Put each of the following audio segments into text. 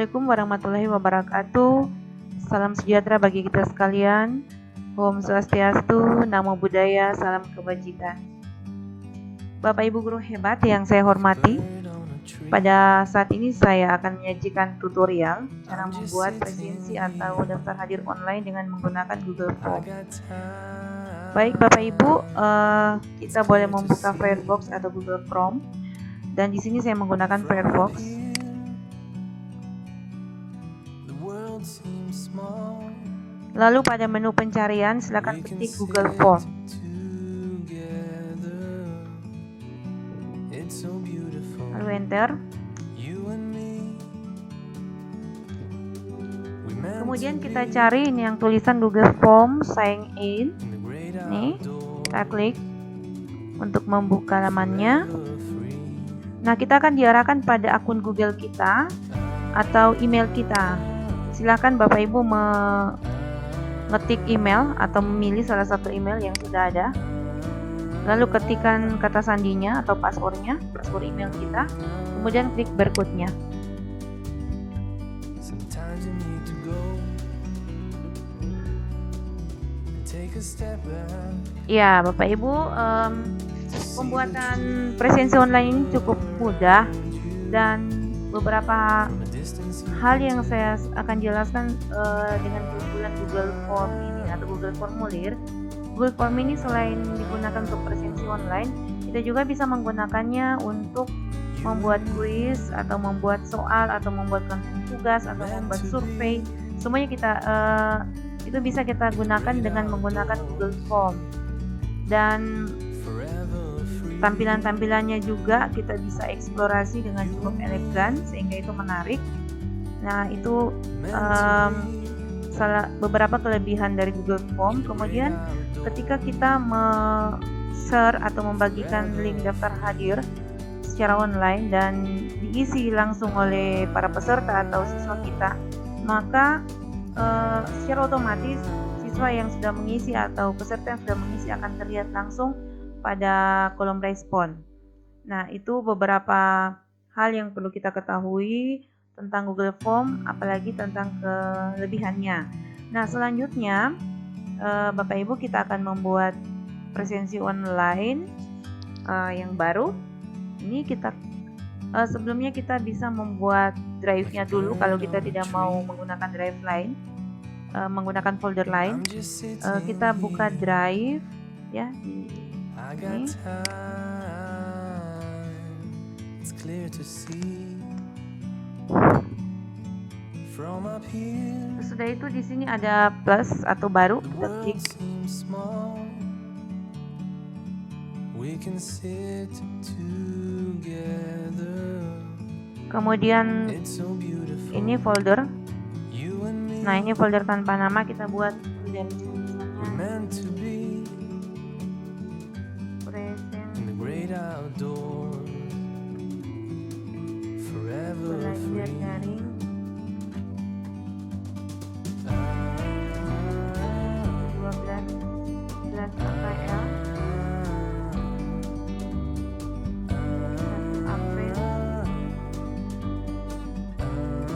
Assalamualaikum warahmatullahi wabarakatuh. Salam sejahtera bagi kita sekalian. Om Swastiastu, Namo Buddhaya, salam kebajikan. Bapak Ibu guru hebat yang saya hormati, pada saat ini saya akan menyajikan tutorial cara membuat presensi atau daftar hadir online dengan menggunakan Google Form. Baik Bapak Ibu, kita boleh membuka Firefox atau Google Chrome, dan di sini saya menggunakan Firefox. Lalu pada menu pencarian silakan ketik Google Form. Lalu enter. Kemudian kita cari ini yang tulisan Google Form sign in. Nih, kita klik untuk membuka lamannya. Nah, kita akan diarahkan pada akun Google kita atau email kita. Silakan Bapak Ibu mengetik email atau memilih salah satu email yang sudah ada. Lalu ketikkan kata sandinya atau passwordnya, password email kita. Kemudian klik berikutnya. Ya, Bapak Ibu, pembuatan presensi online ini cukup mudah, dan beberapa hal yang saya akan jelaskan dengan keunggulan Google Form ini atau Google Formulir. Google Form ini selain digunakan untuk presensi online, kita juga bisa menggunakannya untuk membuat kuis atau membuat soal atau membuat tugas atau membuat survei. Semuanya itu bisa kita gunakan dengan menggunakan Google Form. Dan tampilan-tampilannya juga kita bisa eksplorasi dengan cukup elegan sehingga itu menarik. Nah, itu beberapa kelebihan dari Google Form. Kemudian ketika kita share atau membagikan link daftar hadir secara online dan diisi langsung oleh para peserta atau siswa kita, maka secara otomatis siswa yang sudah mengisi atau peserta yang sudah mengisi akan terlihat langsung pada kolom respon. Nah, itu beberapa hal yang perlu kita ketahui tentang Google Form, apalagi tentang kelebihannya. Nah, selanjutnya Bapak Ibu, kita akan membuat presensi online yang baru. Ini kita sebelumnya kita bisa membuat drive-nya dulu kalau kita tidak mau menggunakan drive lain, menggunakan folder lain. Kita buka drive ya di ini. Sesudah itu di sini ada plus atau baru, kita klik. Kemudian ini folder. Nah, ini folder tanpa nama, kita buat folder belajar daring. APL April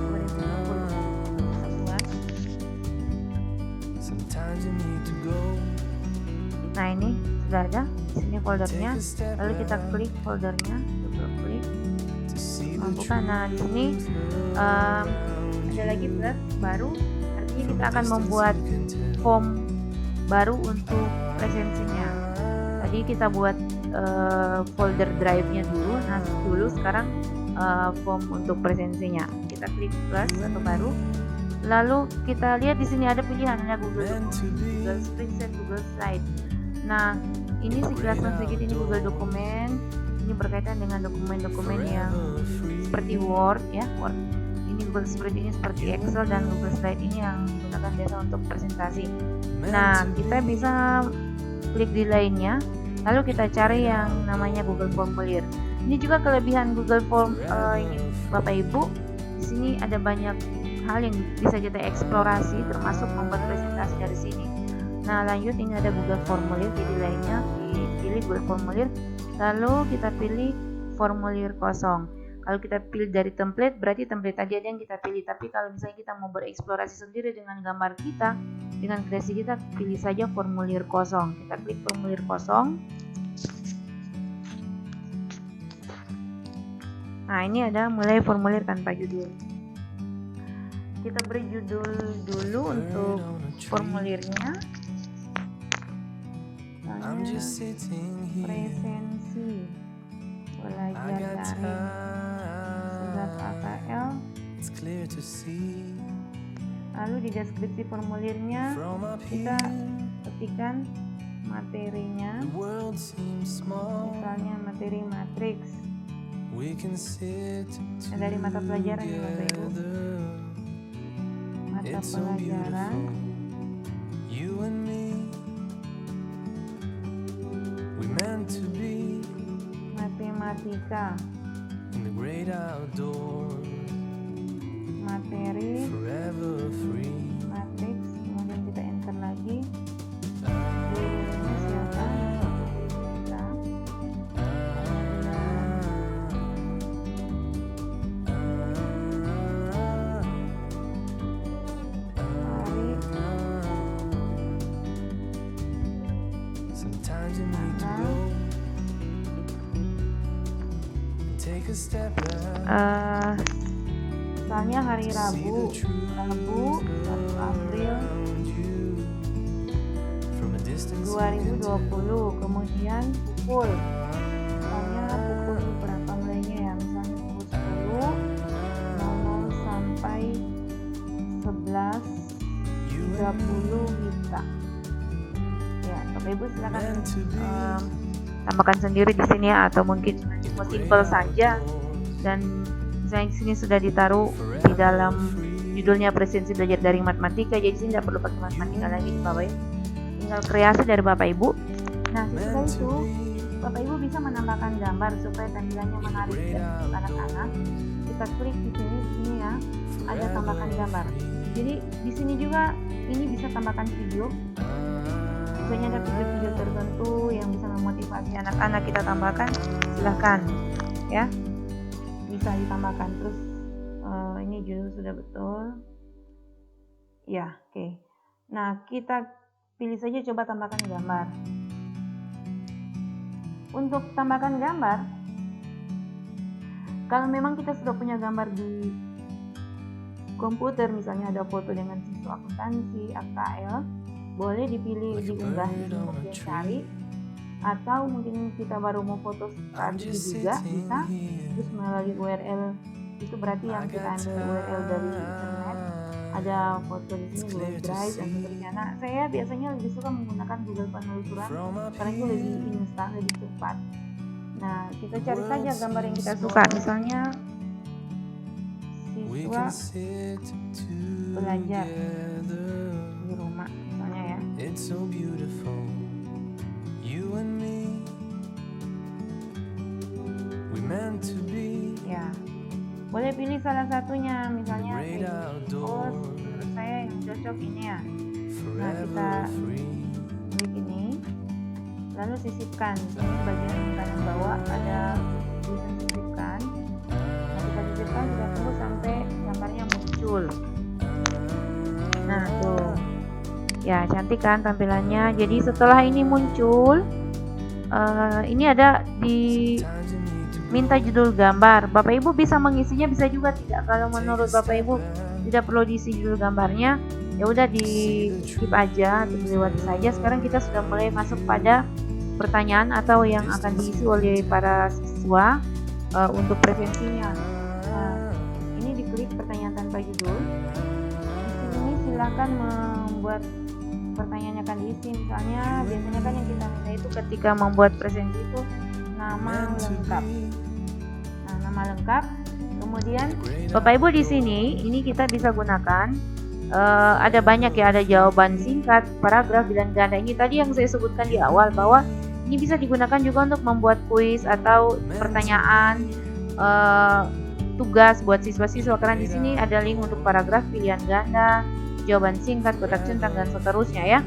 2020. Nah, ini sudah ada di sini foldernya. Lalu kita klik foldernya, double klik, buka. Nah, di sini ada lagi plus baru, artinya kita akan membuat form baru untuk presensinya. Tadi kita buat folder drive-nya dulu. Nah, sekarang form untuk presensinya. Kita klik plus atau baru. Lalu kita lihat di sini ada pilihan, ada Google Document, Google Spreadsheet, Google Slide. Nah, ini sekilasnya sedikit, ini Google Dokumen. Ini berkaitan dengan dokumen-dokumen yang seperti Word ya, Word. Ini Google Spreadsheet ini seperti Excel, dan Google Slide ini yang digunakan biasa untuk presentasi. Nah, kita bisa klik di lainnya, lalu kita cari yang namanya Google Formulir. Ini juga kelebihan Google Form ini Bapak Ibu. Di sini ada banyak hal yang bisa kita eksplorasi, termasuk membuat presentasi dari sini. Nah, lanjut, ini ada Google Formulir, jadi lainnya dipilih Google Formulir, lalu kita pilih formulir kosong. Kalau kita pilih dari template, berarti template tadi ada yang kita pilih. Tapi kalau misalnya kita mau bereksplorasi sendiri dengan gambar kita, dengan kreasi kita, pilih saja formulir kosong. Kita klik formulir kosong. Nah, ini ada mulai formulir tanpa judul. Kita beri judul dulu untuk formulirnya. Misalnya presensi belajar daring tugas AKL. Lalu di deskripsi formulirnya kita ketikkan materinya, misalnya materi matriks. Nah, dari mata pelajaran ya Bapak Ibu. Mata pelajaran matematika, materi matriks, kemudian kita enter lagi. Gurunya siapa? Kita. Misalnya hari Rabu 1 April 2020, kemudian pukul, misalnya pukul berapa mulainya ya, misalnya pukul 10.00 sampai 11.30 WITA. Ya, Bapak Ibu silakan tambahkan sendiri di sini ya, atau mungkin cuma simpel saja. Dan misalnya di sini sudah ditaruh di dalam judulnya presensi belajar daring matematika, jadi sini tidak perlu pakai matematika lagi Bapak Ibu, tinggal kreasi dari Bapak Ibu. Nah, setelah itu Bapak Ibu bisa menambahkan gambar supaya tampilannya menarik ya anak-anak. Kita klik di sini ya, ada tambahkan gambar. Jadi di sini juga ini bisa tambahkan video. Misalnya ada video-video tertentu yang bisa memotivasi anak-anak, kita tambahkan, silahkan ya, bisa ditambahkan. Terus ini judul sudah betul ya, oke. Nah, kita pilih saja, coba tambahkan gambar. Untuk tambahkan gambar, kalau memang kita sudah punya gambar di komputer, misalnya ada foto dengan siswa akuntansi AKL, boleh dipilih diunggah di sini, kemudian cari, atau mungkin kita baru mau foto saat itu juga bisa, terus melalui URL itu berarti yang kita ambil URL dari internet, ada foto di sini Google Drive dan seterusnya. Nah, saya biasanya lebih suka menggunakan Google Penelusuran karena itu lebih instan, lebih cepat. Nah, kita cari saja gambar yang kita suka, misalnya siswa belajar di rumah misalnya ya. Ya, boleh pilih salah satunya, misalnya menurut saya yang cocok ini ya. Nah, kita klik ini, lalu sisipkan. Ini bagian kanan bawah ada tulisan sisipkan. Nah, kita sisipkan, kita tunggu sampai gambarnya muncul. Nah, tuh ya, cantik kan tampilannya. Jadi setelah ini muncul, ini ada di minta judul gambar. Bapak Ibu bisa mengisinya, bisa juga tidak. Kalau menurut Bapak Ibu tidak perlu diisi judul gambarnya, ya udah di skip aja atau dilewati saja. Sekarang kita sudah mulai masuk pada pertanyaan atau yang akan diisi oleh para siswa untuk presensinya. Nah, ini diklik pertanyaan tanpa judul. Di sini silakan membuat pertanyaannya akan diisi. Misalnya biasanya kan yang kita minta itu ketika membuat presensi itu nama lengkap. Nah, nama lengkap. Kemudian Bapak Ibu di sini ini kita bisa gunakan ada banyak ya, ada jawaban singkat, paragraf, dan ganda. Ini tadi yang saya sebutkan di awal bahwa ini bisa digunakan juga untuk membuat kuis atau pertanyaan tugas buat siswa-siswa, karena di sini ada link untuk paragraf, pilihan ganda, jawaban singkat, kotak centang, dan seterusnya ya.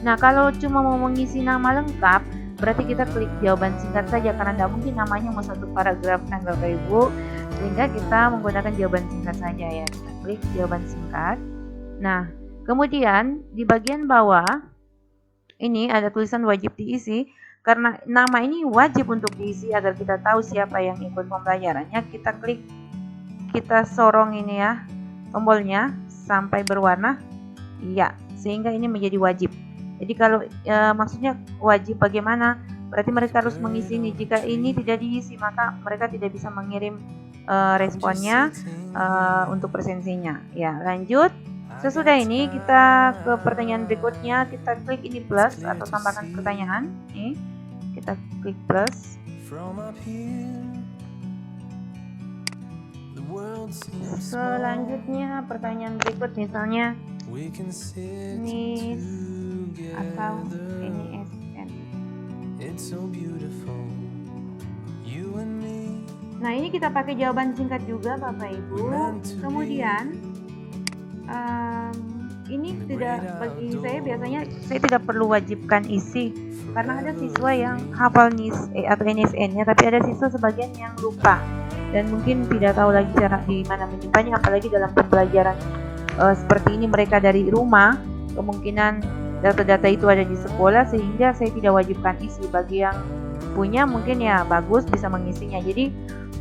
Nah, kalau cuma mau mengisi nama lengkap, berarti kita klik jawaban singkat saja, karena tidak mungkin namanya mau satu paragraf kan Bapak Ibu. sehingga kita menggunakan jawaban singkat saja ya. Kita klik jawaban singkat. Nah, kemudian di bagian bawah ini ada tulisan wajib diisi. Karena nama ini wajib untuk diisi agar kita tahu siapa yang ikut pembelajarannya, kita klik, kita sorong ini ya tombolnya sampai berwarna iya, sehingga ini menjadi wajib. Jadi kalau maksudnya wajib bagaimana? Berarti mereka harus mengisi ini. Jika ini tidak diisi, maka mereka tidak bisa mengirim responnya untuk presensinya. Ya, lanjut. Sesudah ini kita ke pertanyaan berikutnya, kita klik ini plus atau tambahkan pertanyaan. Nih, kita klik plus. Selanjutnya pertanyaan berikut misalnya NIS atau NISN. Nah, ini kita pakai jawaban singkat juga Bapak Ibu. Kemudian ini tidak, bagi saya biasanya saya tidak perlu wajibkan isi karena ada siswa yang hafal NIS atau NISN-nya, tapi ada siswa sebagian yang lupa dan mungkin tidak tahu lagi cara di mana menyimpannya, apalagi dalam pembelajaran seperti ini mereka dari rumah, kemungkinan data-data itu ada di sekolah, sehingga saya tidak wajibkan isi. Bagi yang punya mungkin ya bagus bisa mengisinya. Jadi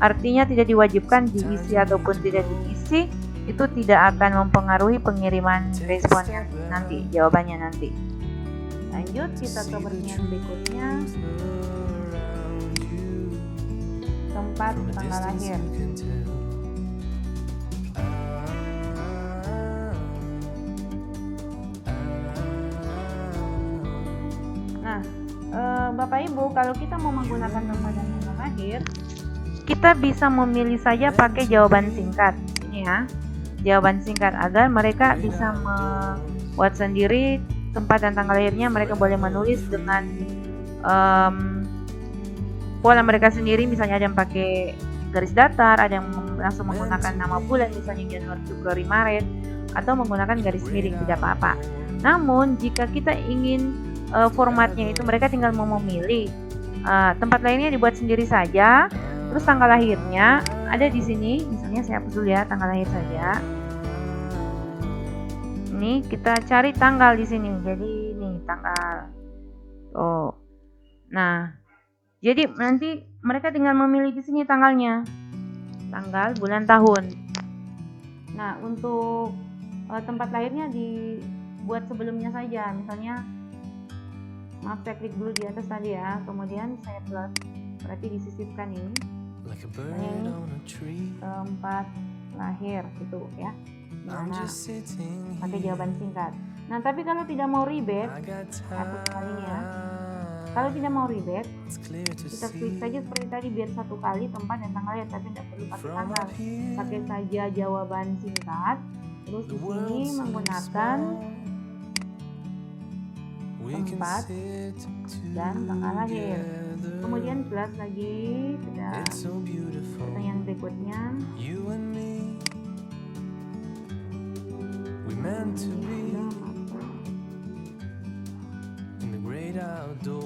artinya tidak diwajibkan diisi ataupun tidak diisi itu tidak akan mempengaruhi pengiriman responnya nanti, jawabannya nanti. Lanjut kita ke pertanyaan berikutnya. Tempat tanggal lahir. Nah, Bapak Ibu, kalau kita mau menggunakan tempat dan tanggal lahir, kita bisa memilih saja pakai jawaban singkat. Ini ya, jawaban singkat agar mereka bisa membuat sendiri tempat dan tanggal lahirnya. Mereka boleh menulis dengan pola mereka sendiri, misalnya ada yang pakai garis datar, ada yang langsung menggunakan nama bulan, misalnya Januari, Februari, Maret, atau menggunakan garis miring, tidak apa-apa. Namun jika kita ingin formatnya itu mereka tinggal mau memilih tempat lahirnya dibuat sendiri saja, terus tanggal lahirnya ada di sini, misalnya saya hapus dulu ya tanggal lahir saja. Ini kita cari tanggal di sini. Jadi ini tanggal. Oh. Nah, jadi nanti mereka tinggal memilih di sini tanggalnya. Tanggal, bulan, tahun. Nah, untuk tempat lahirnya dibuat sebelumnya saja. Misalnya maaf, saya klik dulu di atas tadi ya. Kemudian saya plus, berarti disisipkan ini. Ini tempat lahir gitu ya. Nah, pakai jawaban singkat. Nah, tapi kalau tidak mau ribet, hapus kali ini ya. Kalau tidak mau ribet, kita klik saja seperti tadi, biar satu kali tempat dan tanggal lahir, tapi tidak perlu pakai tanggal. Pakai saja jawaban singkat. Terus di sini menggunakan tempat dan tanggal lahir. Kemudian plus lagi, sudah pertanyaan berikutnya.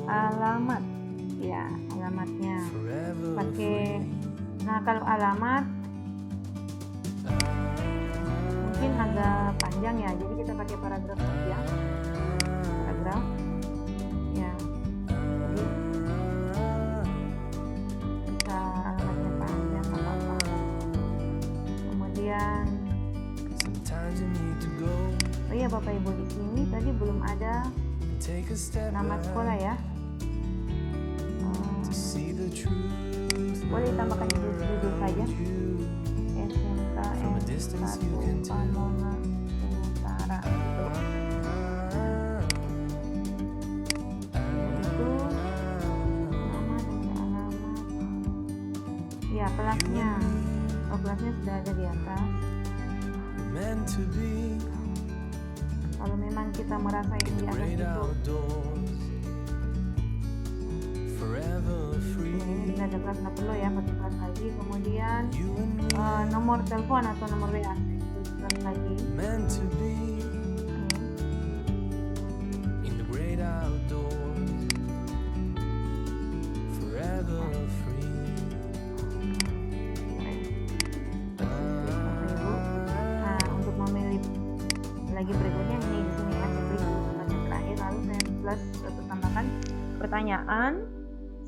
Alamat, ya alamatnya pakai. Nah, kalau alamat mungkin agak panjang ya, jadi kita pakai paragraf saja. Paragraf, ya. Jadi bisa alamatnya panjang apa-apa. Kemudian, oh iya Bapak Ibu, di sini tadi belum ada nama sekolah ya. Boleh tambahkan judul saja. SMKN 1 Pamona Utara. Itu nama dan alamat. Ya, kelasnya. Oh, kelasnya sudah ada di atas. Kalau memang kita merasa yang di atas itu ini tidak ada kelas, nggak perlu ya pakai kelas lagi. Kemudian nomor telepon atau nomor WA tuliskan lagi. pertanyaan.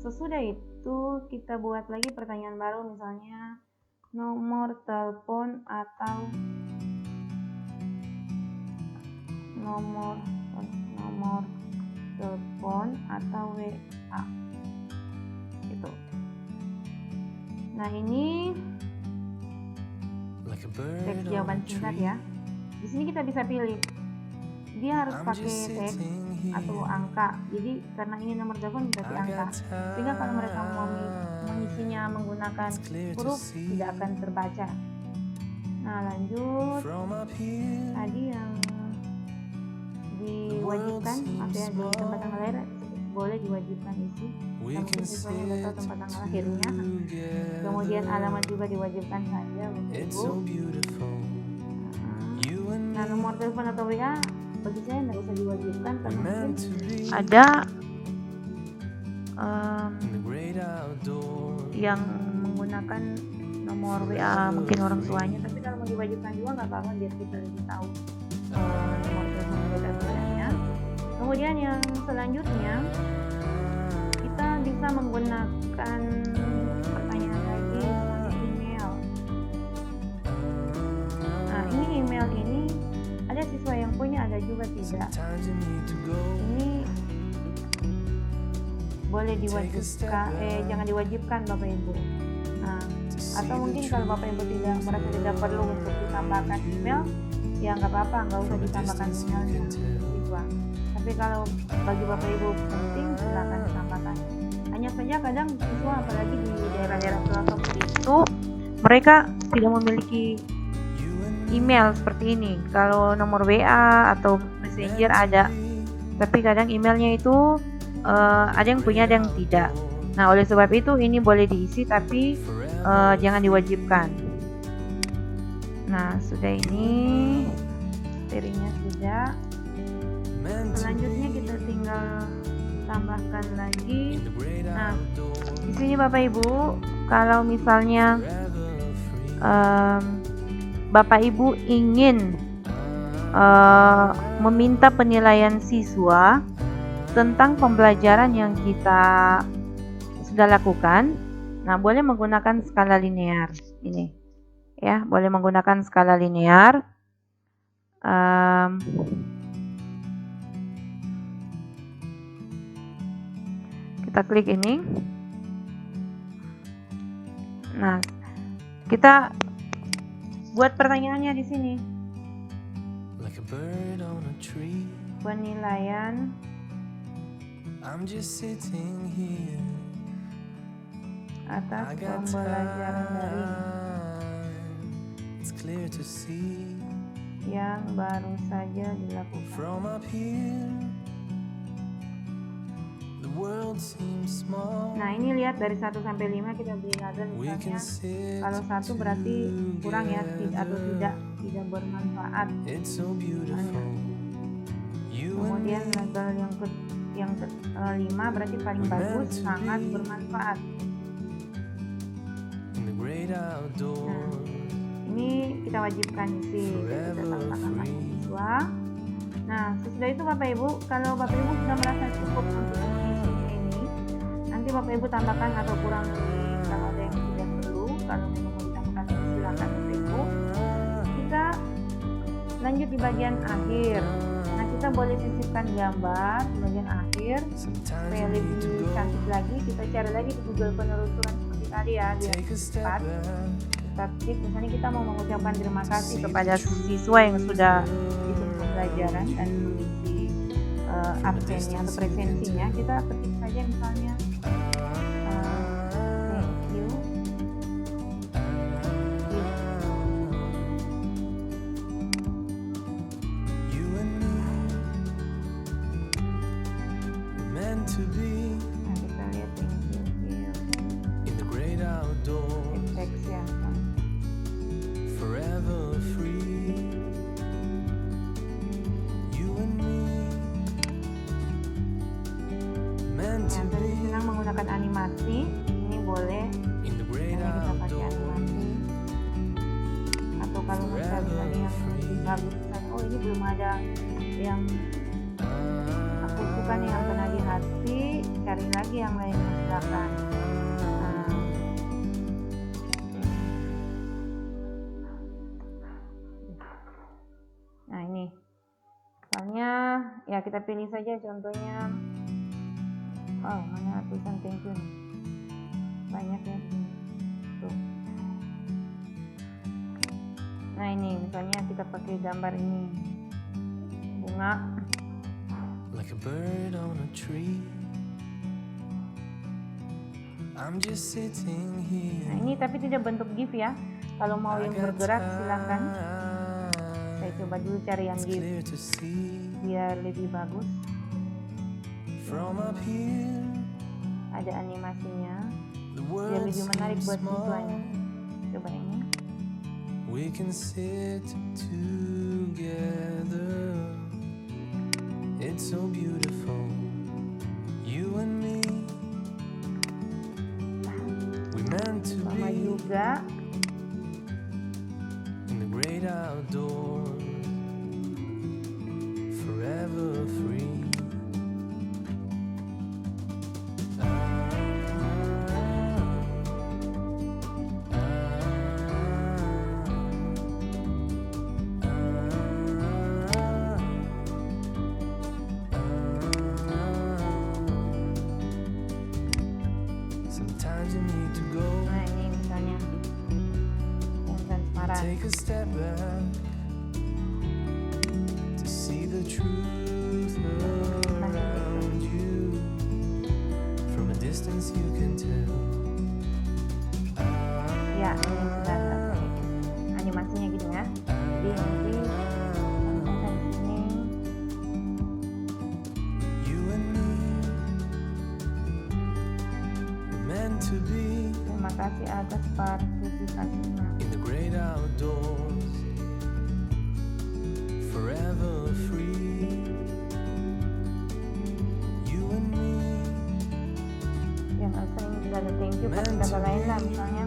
Sesudah itu kita buat lagi pertanyaan baru, misalnya nomor telepon atau nomor telepon atau WA gitu. Nah, ini teks jawaban singkat ya. Di sini kita bisa pilih dia harus pakai teks atau angka. Jadi karena ini nomor telepon berarti angka, sehingga kalau mereka mau mengisinya menggunakan huruf tidak akan terbaca. Nah, lanjut tadi yang diwajibkan di tempat tanggal lahir boleh diwajibkan isi, mungkin siswanya udah tahu tempat tanggal lahirnya. Kemudian alamat juga diwajibkan saja Bapak Ibu. Nah, nomor telepon atau WA bagi saya nggak usah diwajibkan karena mungkin ada yang menggunakan nomor WA mungkin orang tuanya, tapi kalau mau diwajibkan juga nggak apa-apa biar kita lebih tahu nomor telepon dan WA-nya. Kemudian yang selanjutnya kita bisa menggunakan pertanyaan lagi misalnya email. Nah, ini email ini ada siswa yang punya, ada juga tidak. Ini boleh diwajibkan, jangan diwajibkan Bapak Ibu. Nah, atau mungkin kalau Bapak Ibu tidak merasa tidak perlu untuk ditambahkan email, ya nggak apa-apa, nggak usah ditambahkan emailnya siswa. Tapi kalau bagi Bapak Ibu penting, silakan ditambahkan. Hanya saja kadang siswa apalagi di daerah-daerah pelosok itu mereka tidak memiliki email seperti ini. Kalau nomor WA atau Messenger ada, tapi kadang emailnya itu ada yang punya, ada yang tidak. Nah, oleh sebab itu ini boleh diisi tapi jangan diwajibkan. Nah, sudah ini materinya sudah. Selanjutnya kita tinggal tambahkan lagi. Nah, di sini Bapak Ibu, kalau misalnya Bapak Ibu ingin meminta penilaian siswa tentang pembelajaran yang kita sudah lakukan, nah boleh menggunakan skala linear ini, ya, boleh menggunakan skala linear. Kita klik ini. Nah, kita buat pertanyaannya di sini. Penilaian atas pembelajaran daring yang baru saja dilakukan. Nah, ini lihat dari 1 sampai 5 kita beri nada misalnya. Kalau 1 berarti kurang ya, atau tidak bermanfaat. Kemudian level yang 5 berarti paling bagus, sangat bermanfaat. Nah, ini kita wajibkan isi, kita tambahkan lagi siswa. Nah, sesudah itu Bapak Ibu, kalau Bapak Ibu sudah merasa cukup untuk isi ini, nanti Bapak Ibu tambahkan atau kurangi kalau ada yang tidak perlu. Kalau memang mau ditambahkan, silakan Bapak Ibu. Kita lanjut di bagian akhir. Nah, kita boleh sisipkan gambar di bagian akhir supaya lebih cantik lagi. Kita cari lagi di Google penelusuran seperti tadi ya, biar cepat. Kita misalnya kita mau mengucapkan terima kasih kepada siswa yang sudah ikut pembelajaran dan mengisi absennya atau presensinya, kita ketik saja misalnya thank you. Nah, kita lihat thank you here. Teks yang forever free, you and me, meant to tadi be senang menggunakan animasi, ini boleh in the great kita pakai outdoors. animasi. Atau kalau misalnya yang lebih bagus, misalnya, oh ini belum ada yang aku suka nih yang kena di hati, cari lagi yang lainnya silakan. Nah ini soalnya ya kita pilih saja contohnya. Oh, mana tulisan thank you nih. Banyak ya tuh. Nah ini misalnya kita pakai gambar ini bunga, like a bird on a tree. I'm just sitting here. nah ini tapi tidak bentuk GIF ya. Kalau mau yang bergerak silahkan. Saya coba dulu cari yang GIF Clear to see biar lebih bagus. from up here. Ada animasinya The biar world lebih menarik seems buat small. siswanya. Coba ini. We can sit together. It's so beautiful. You and me. We meant to Sama be juga in the great outdoors. Forever free. Sometimes you need to go. nah ini misalnya yang transparan. Take a step back to see the truth around you. From a distance you can tell. Ya ini sudah selesai animasinya gitu ya. Jadi nanti tambahkan di sini. You and me were meant to be Terima kasih atas partisipasinya. in the great outdoors. Forever free. You and me. Yang asal ini juga ada thank you pakai kata lain lah, misalnya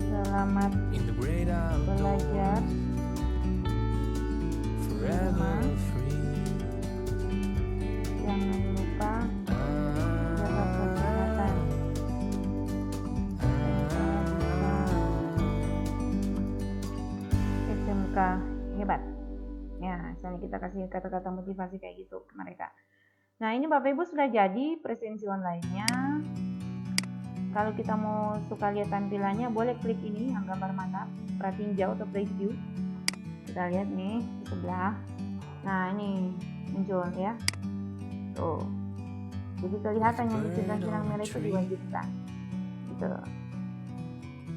selamat In the great outdoors, belajar, forever free. jangan lupa jaga kesehatan. SMK hebat. Ya, misalnya kita kasih kata-kata motivasi kayak gitu ke mereka. Nah, ini Bapak Ibu sudah jadi presensi online-nya. Kalau kita mau suka lihat tampilannya, boleh klik ini yang gambar mata, perhatiin jauh atau preview. Kita lihat nih di sebelah. Nah, ini muncul ya. Tuh. Jadi kelihatan yang dicentang-centang merah itu diwajibkan. Gitu.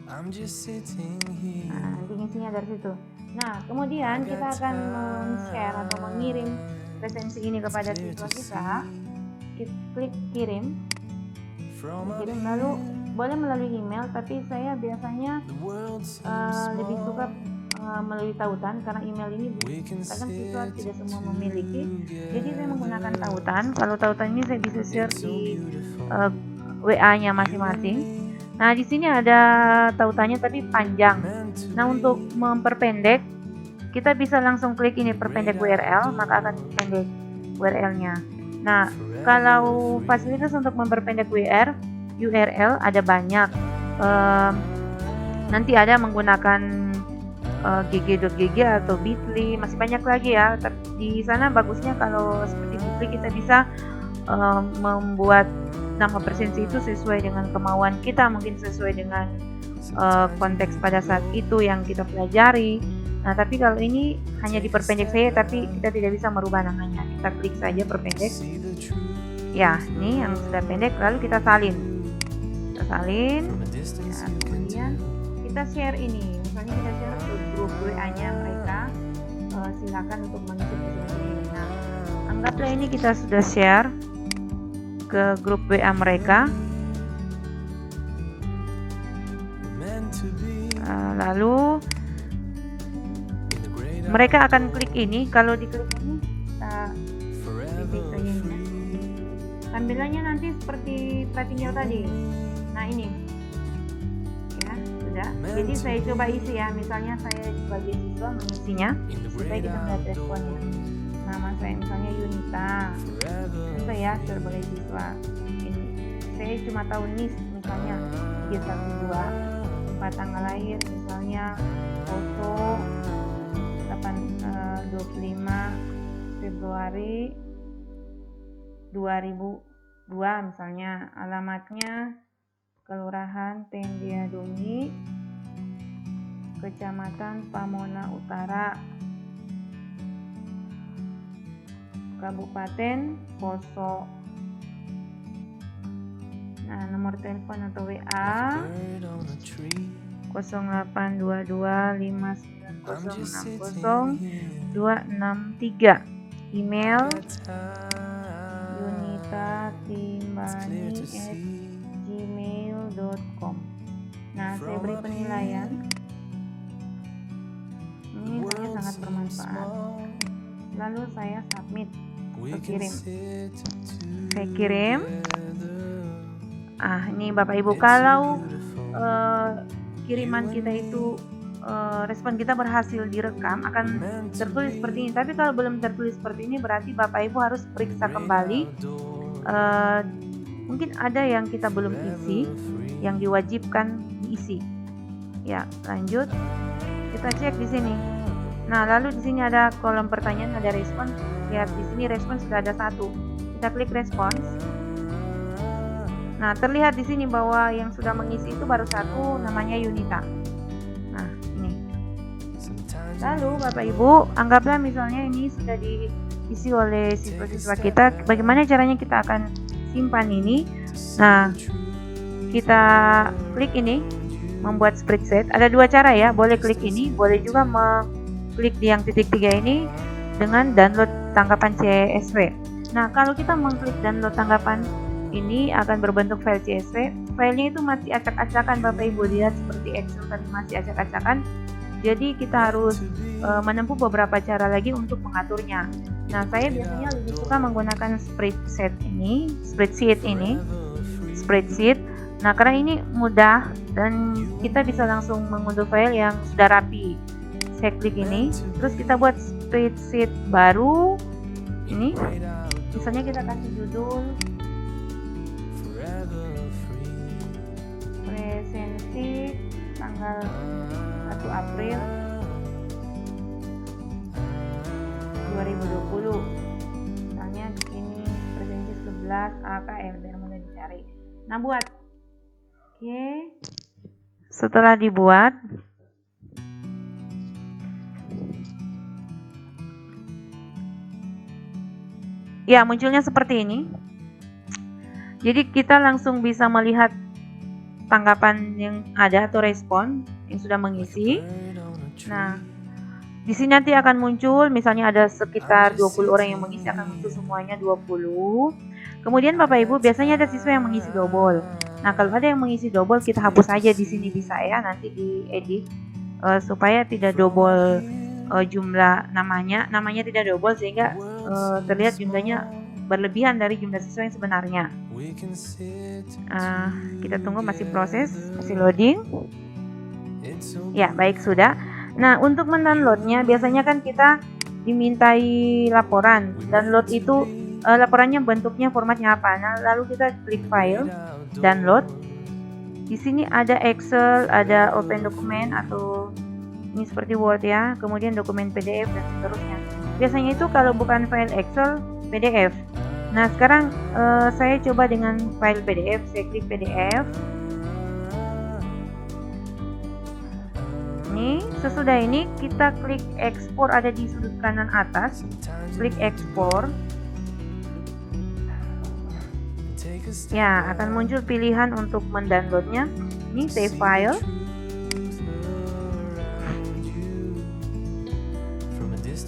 I'm just sitting here. Nah, nanti ngisinya dari situ. Nah, kemudian kita akan men-share atau mengirim presensi ini kepada siswa kita. Kita klik kirim. Kirim lalu boleh melalui email, tapi saya biasanya lebih suka melalui tautan karena email ini kadang siswa tidak semua memiliki. Jadi saya menggunakan tautan. Kalau tautan ini saya bisa share di WA-nya masing-masing. Nah, di sini ada tautannya tapi panjang. Nah, untuk memperpendek, kita bisa langsung klik ini perpendek URL, maka akan pendek URL-nya. Nah, kalau fasilitas untuk memperpendek URL ada banyak. Nanti ada menggunakan gg.gg atau bit.ly, masih banyak lagi ya. Di sana bagusnya kalau seperti bit.ly kita bisa membuat nama presensi itu sesuai dengan kemauan kita, mungkin sesuai dengan konteks pada saat itu yang kita pelajari. Nah, tapi kalau ini hanya diperpendek saja, tapi kita tidak bisa merubah namanya. Kita klik saja perpendek. Ya, ini yang sudah pendek, lalu kita salin. Kita salin. Ya, kemudian kita share ini. Misalnya kita share ke grup WA-nya mereka. Silakan untuk mengisi presensi ini. Nah, anggaplah ini kita sudah share ke grup WA mereka. Lalu mereka akan klik ini. Kalau diklik ini kita visit saja ini. Tampilannya nanti seperti pratinjau tadi. Nah, ini ya sudah. Jadi saya coba isi ya. Misalnya saya sebagai siswa mengisinya supaya kita melihat responnya. Nama saya misalnya Yunita. Contoh ya, sebagai siswa. Ini saya cuma tahu NIS misalnya 312, tempat tanggal lahir misalnya foto 25 Februari 2002 misalnya, alamatnya Kelurahan Tendiadungi, Kecamatan Pamona Utara, Kabupaten Poso. Nah, nomor telepon atau WA 0825906060-263. Email yunitatimbani@gmail.com. Nah, saya beri penilaian. Ini sangat bermanfaat. Lalu saya submit, kirim. Saya kirim. Ini Bapak Ibu, kalau kiriman kita itu respon kita berhasil direkam, akan tertulis seperti ini. Tapi kalau belum tertulis seperti ini, berarti Bapak Ibu harus periksa kembali. Mungkin ada yang kita belum isi, yang diwajibkan diisi. Ya, lanjut. Kita cek di sini. Nah, lalu di sini ada kolom pertanyaan, ada respon. Lihat di sini respon sudah ada 1. Kita klik respons. Nah, terlihat di sini bahwa yang sudah mengisi itu baru 1, namanya Yunita. Nah, ini. Lalu Bapak Ibu, anggaplah misalnya ini sudah diisi oleh siswa-siswa kita. Bagaimana caranya kita akan simpan ini? Nah, kita klik ini, membuat spreadsheet. Ada 2 cara ya, boleh klik ini, boleh juga klik di yang titik 3 ini dengan download tanggapan CSV. Nah, kalau kita mengklik download tanggapan ini akan berbentuk file CSV. Filenya itu masih acak-acakan, Bapak Ibu, lihat seperti Excel tadi masih acak-acakan. Jadi kita harus menempuh beberapa cara lagi untuk mengaturnya. Nah, saya biasanya lebih suka menggunakan spreadsheet ini. Nah, karena ini mudah dan kita bisa langsung mengunduh file yang sudah rapi. Saya klik ini, terus kita buat spreadsheet baru. Ini, misalnya kita kasih judul presensi tanggal 1 April 2020. Misalnya di sini presensi 11 AKM, biar mudah dicari. Nah, buat. Oke. Setelah dibuat, ya, munculnya seperti ini. Jadi kita langsung bisa melihat tanggapan yang ada atau respon yang sudah mengisi. Nah, di sini nanti akan muncul, misalnya ada sekitar 20 orang yang mengisi, akan muncul semuanya 20. Kemudian Bapak Ibu, biasanya ada siswa yang mengisi double. Nah, kalau ada yang mengisi double, kita hapus aja di sini, bisa ya, nanti diedit supaya tidak double jumlah namanya tidak double, sehingga terlihat jumlahnya berlebihan dari jumlah siswa yang sebenarnya. Kita tunggu, masih proses, masih loading. Ya, baik, sudah. Nah, untuk mendownloadnya biasanya kan kita dimintai laporan. Download itu laporannya bentuknya formatnya apa? Nah, lalu kita klik file, download. Di sini ada Excel, ada Open Document atau ini seperti Word ya, kemudian dokumen PDF dan seterusnya. Biasanya itu kalau bukan file Excel, PDF. Nah, sekarang saya coba dengan file PDF. Saya klik PDF. Ini, sesudah ini kita klik ekspor, ada di sudut kanan atas. Klik ekspor. Ya, akan muncul pilihan untuk mendownloadnya. Ini save file.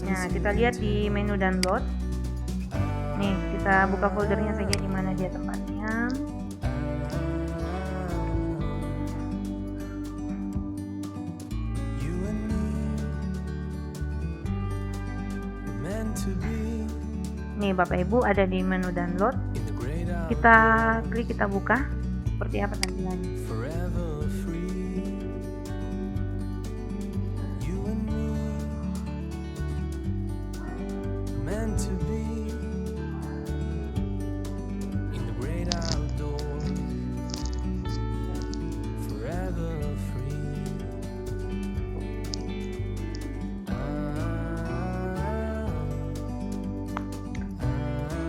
Nah, kita lihat di menu download. Nih, kita buka foldernya saja, di mana dia tempatnya. Nih Bapak Ibu, ada di menu download. Kita klik, kita buka. Seperti apa tampilannya?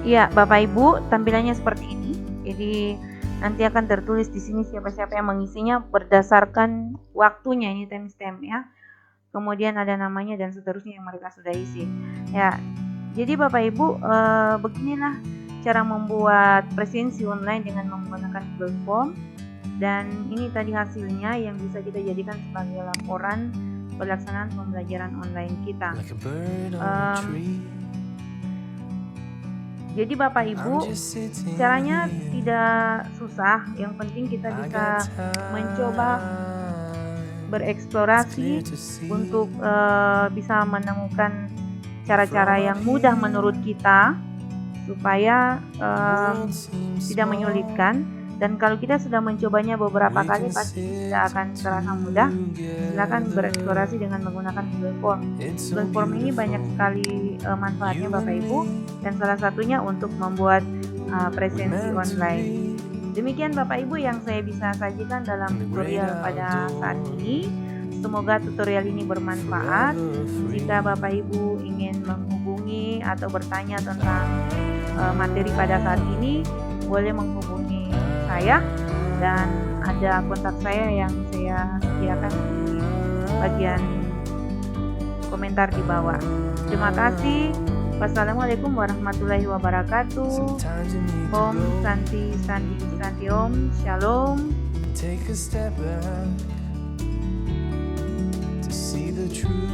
Iya, Bapak Ibu, tampilannya seperti ini. Jadi nanti akan tertulis di sini siapa-siapa yang mengisinya berdasarkan waktunya, ini timestamp ya. Kemudian ada namanya dan seterusnya yang mereka sudah isi. Ya, jadi Bapak Ibu, beginilah cara membuat presensi online dengan menggunakan Google Form. Dan ini tadi hasilnya yang bisa kita jadikan sebagai laporan pelaksanaan pembelajaran online kita. Like a bird on a tree. Jadi Bapak Ibu, I'm just sitting caranya here. tidak susah, yang penting kita I bisa got time. mencoba It's bereksplorasi clear to see. untuk bisa menemukan cara-cara yang mudah menurut kita supaya World seems tidak small. menyulitkan. Dan kalau kita sudah mencobanya beberapa kali pasti tidak akan terasa mudah. Silakan bereksplorasi dengan menggunakan Google Form. It's so Google Form ini banyak beautiful. sekali manfaatnya You Bapak and Ibu, me, dan salah satunya untuk membuat presensi meant to online. be. Demikian Bapak Ibu yang saya bisa sajikan dalam tutorial pada saat ini. Semoga tutorial ini bermanfaat. Jika Bapak Ibu ingin menghubungi atau bertanya tentang materi pada saat ini, boleh menghubungi saya, dan ada kontak saya yang saya sediakan di bagian komentar di bawah. Terima kasih. Wassalamualaikum warahmatullahi wabarakatuh. Sometimes you need to Om go Santi Santi Santi Om Shalom. and take a step back to see the truth.